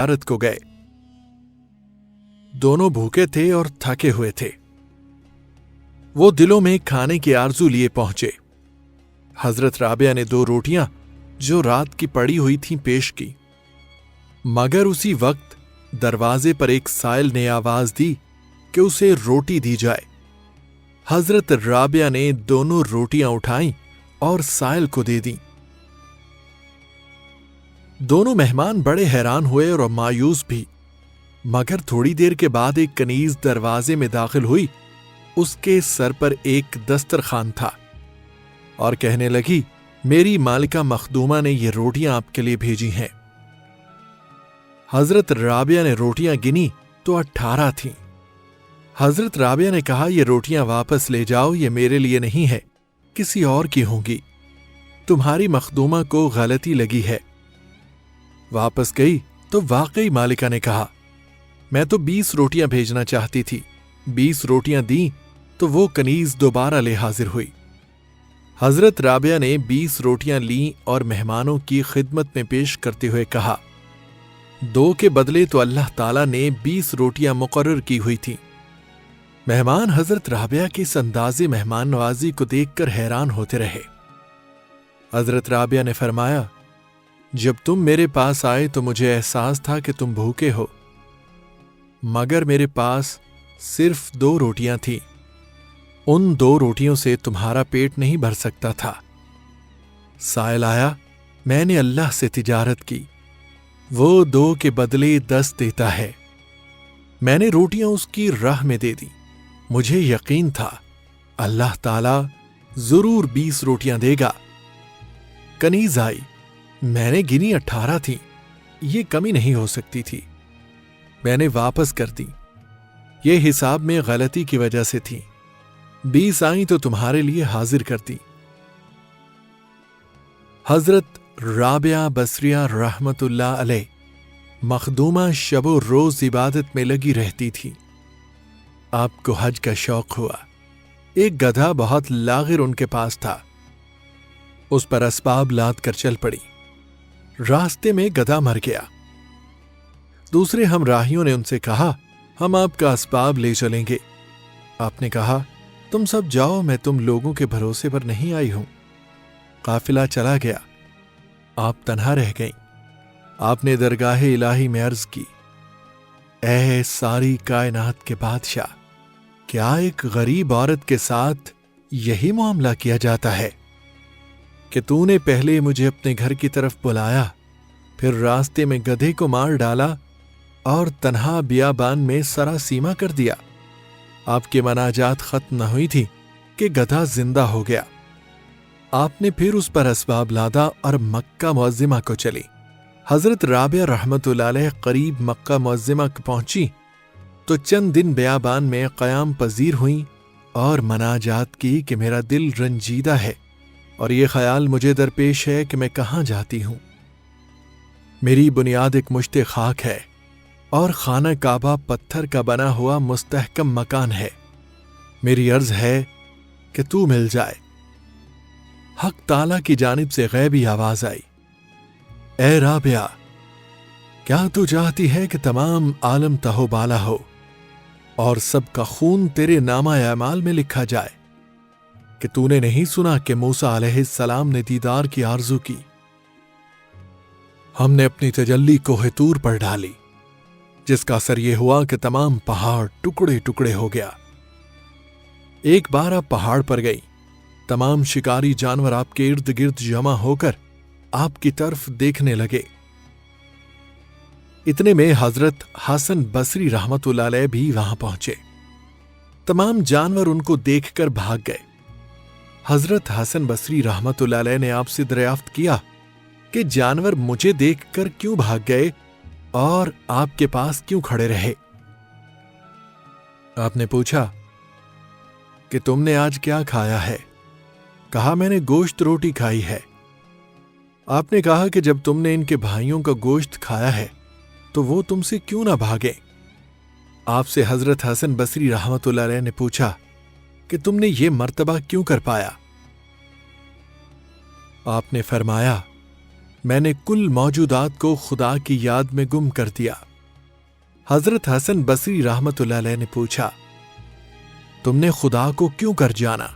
जियारत को गए। दोनों भूखे थे और थके हुए थे। वो दिलों में खाने की आरजू लिए पहुंचे। हजरत राबिया ने 2 रोटियां जो रात की पड़ी हुई थीं पेश की, मगर उसी वक्त दरवाजे पर एक साइल ने आवाज दी कि उसे रोटी दी जाए। हजरत राबिया ने दोनों रोटियां उठाईं और साइल को दे दी। दोनों मेहमान बड़े हैरान हुए और मायूस भी, मगर थोड़ी देर के बाद एक कनीज दरवाजे में दाखिल हुई। उसके सर पर एक दस्तरखान था और कहने लगी, मेरी मालिका मखदूमा ने ये रोटियां आपके लिए भेजी हैं। हजरत राबिया ने रोटियां गिनी तो 18 थीं। हजरत राबिया ने कहा, ये रोटियां वापस ले जाओ, ये मेरे लिए नहीं है, किसी और की होंगी। तुम्हारी मखदूमा को गलती लगी है। वापस गई तो वाकई मालिका ने कहा, मैं तो 20 रोटियां भेजना चाहती थी। 20 रोटियां दी तो वो कनीज दोबारा ले हाजिर हुई। हजरत राबिया ने 20 रोटियां लीं और मेहमानों की खिदमत में पेश करते हुए कहा, 2 के बदले तो अल्लाह ताला ने 20 रोटियां मुकर्रर की हुई थीं। मेहमान हजरत राबिया के इस अंदाज़े मेहमान नवाजी को देखकर हैरान होते रहे। हजरत राबिया ने फरमाया, जब तुम मेरे पास आए तो मुझे एहसास था कि तुम भूखे हो, मगर मेरे पास सिर्फ 2 रोटियां थीं। उन 2 रोटियों से तुम्हारा पेट नहीं भर सकता था। साइल आया, मैंने अल्लाह से तिजारत की, वो 2 के बदले 10 देता है। मैंने रोटियां उसकी राह में दे दी। मुझे यकीन था अल्लाह ताला जरूर 20 रोटियां देगा। कनीज आई, मैंने गिनी 18 थी, ये कमी नहीं हो सकती थी। मैंने वापस कर दी, ये हिसाब में गलती की वजह से थी। 20 आई तो तुम्हारे लिए हाजिर कर दी। हजरत राबिया बसरिया रहमतुल्लाह अलैह मखदूमा शबो रोज इबादत में लगी रहती थी। आपको हज का शौक हुआ। एक गधा बहुत लागिर उनके पास था। उस पर असबाब लाद कर चल पड़ी। रास्ते में गधा मर गया। दूसरे हमराहियों ने उनसे कहा, हम आपका असबाब ले चलेंगे। आपने कहा, तुम सब जाओ, मैं तुम लोगों के भरोसे पर नहीं आई हूं। काफिला चला गया, आप तन्हा रह गईं। आपने दरगाह इलाही में अर्ज की, ऐ सारी कायनात के बादशाह, क्या एक गरीब औरत के साथ यही मामला किया जाता है कि तूने पहले मुझे अपने घर की तरफ बुलाया, फिर रास्ते में गधे को मार डाला और तन्हा बियाबान में सरासीमा कर दिया। आपकी मनाजात खत्म न हुई थी कि गधा जिंदा हो गया। आपने फिर उस पर असबाब लादा और मक्का मुअज्जिमा को चली। हजरत राबिया रहमतुल्लाह अलैह करीब मक्का मुअज्जिमा पहुंची तो चंद दिन बियाबान में क़याम पजीर हुई और मनाजात की कि मेरा दिल रंजीदा है और ये ख्याल मुझे दरपेश है कि मैं कहाँ जाती हूँ। मेरी बुनियाद एक मुश्ते खाक है और खाना काबा पत्थर का बना हुआ मुस्तहकम मकान है। मेरी अर्ज है कि तू मिल जाए। हक ताला की जानिब से गैबी आवाज आई, ए राबिया, क्या तू चाहती है कि तमाम आलम तहोबाला हो और सबका खून तेरे नामा अमाल में लिखा जाए? कि तूने नहीं सुना कि मूसा अलैहिस्सलाम ने दीदार की आरजू की? हमने अपनी तजल्ली कोहे तूर पर डाली, जिसका असर यह हुआ कि तमाम पहाड़ टुकड़े टुकड़े हो गया। एक बार आप पहाड़ पर गई, तमाम शिकारी जानवर आपके इर्द गिर्द जमा होकर आपकी तरफ देखने लगे। इतने में हजरत हसन बसरी रहमतुल्लाह अलैह भी वहां पहुंचे। तमाम जानवर उनको देखकर भाग गए। हजरत हसन बसरी रहमतुल्लाह अलैह ने आपसे दरियाफ्त किया कि जानवर मुझे देखकर क्यों भाग गए और आपके पास क्यों खड़े रहे? आपने पूछा कि तुमने आज क्या खाया है? कहा, मैंने गोश्त रोटी खाई है। आपने कहा कि जब तुमने इनके भाइयों का गोश्त खाया है तो वो तुमसे क्यों ना भागे? आपसे हजरत हसन बसरी रहमतुल्लाह अलैह ने पूछा कि तुमने ये मर्तबा क्यों कर पाया? आपने फरमाया, میں نے کل موجودات کو خدا کی یاد میں گم کر دیا۔ حضرت حسن بصری رحمت اللہ علیہ نے پوچھا، تم نے خدا کو کیوں کر جانا؟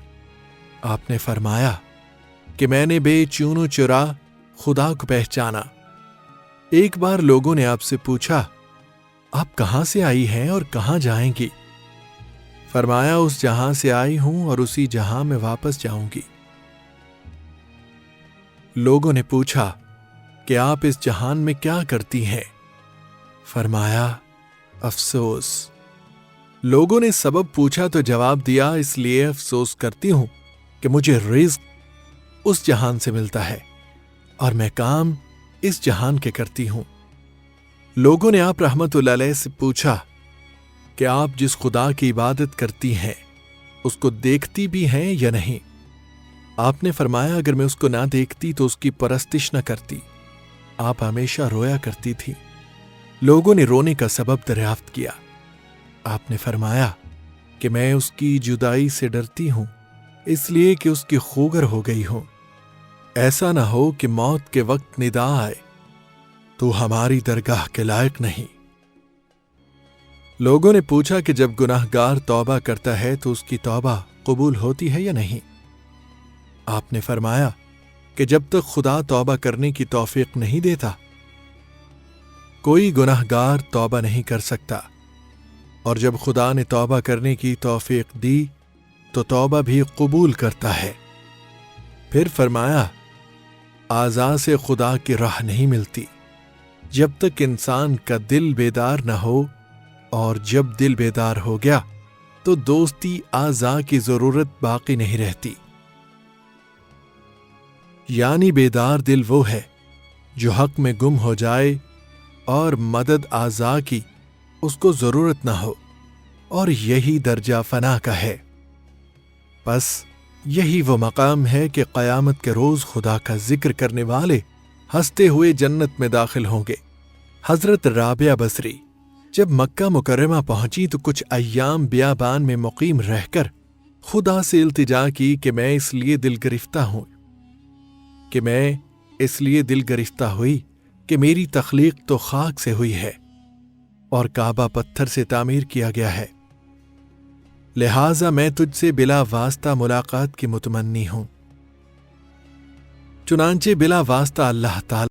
آپ نے فرمایا کہ میں نے بے چون و چرا خدا کو پہچانا۔ ایک بار لوگوں نے آپ سے پوچھا، آپ کہاں سے آئی ہیں اور کہاں جائیں گی؟ فرمایا، اس جہاں سے آئی ہوں اور اسی جہاں میں واپس جاؤں گی۔ لوگوں نے پوچھا کہ آپ اس جہان میں کیا کرتی ہیں؟ فرمایا، افسوس۔ لوگوں نے سبب پوچھا تو جواب دیا، اس لیے افسوس کرتی ہوں کہ مجھے رزق اس جہان سے ملتا ہے اور میں کام اس جہان کے کرتی ہوں۔ لوگوں نے آپ رحمت اللہ علیہ سے پوچھا کہ آپ جس خدا کی عبادت کرتی ہیں اس کو دیکھتی بھی ہیں یا نہیں؟ آپ نے فرمایا، اگر میں اس کو نہ دیکھتی تو اس کی پرستش نہ کرتی۔ آپ ہمیشہ رویا کرتی تھی۔ لوگوں نے رونے کا سبب دریافت کیا۔ آپ نے فرمایا کہ میں اس کی جدائی سے ڈرتی ہوں، اس لیے کہ اس کی خوگر ہو گئی ہوں۔ ایسا نہ ہو کہ موت کے وقت ندا آئے، تو ہماری درگاہ کے لائق نہیں۔ لوگوں نے پوچھا کہ جب گناہ گار توبہ کرتا ہے تو اس کی توبہ قبول ہوتی ہے یا نہیں؟ آپ نے فرمایا کہ جب تک خدا توبہ کرنے کی توفیق نہیں دیتا، کوئی گناہ گار توبہ نہیں کر سکتا، اور جب خدا نے توبہ کرنے کی توفیق دی تو توبہ بھی قبول کرتا ہے۔ پھر فرمایا، اعضاء سے خدا کی راہ نہیں ملتی جب تک انسان کا دل بیدار نہ ہو، اور جب دل بیدار ہو گیا تو دوستی اعضاء کی ضرورت باقی نہیں رہتی۔ یعنی بیدار دل وہ ہے جو حق میں گم ہو جائے اور مدد اعضاء کی اس کو ضرورت نہ ہو، اور یہی درجہ فنا کا ہے۔ بس یہی وہ مقام ہے کہ قیامت کے روز خدا کا ذکر کرنے والے ہنستے ہوئے جنت میں داخل ہوں گے۔ حضرت رابعہ بصری جب مکہ مکرمہ پہنچی تو کچھ ایام بیابان میں مقیم رہ کر خدا سے التجا کی کہ میں اس لیے دل گرفتہ ہوئی کہ میری تخلیق تو خاک سے ہوئی ہے اور کعبہ پتھر سے تعمیر کیا گیا ہے، لہٰذا میں تجھ سے بلا واسطہ ملاقات کی متمنی ہوں۔ چنانچہ بلا واسطہ اللہ تعالی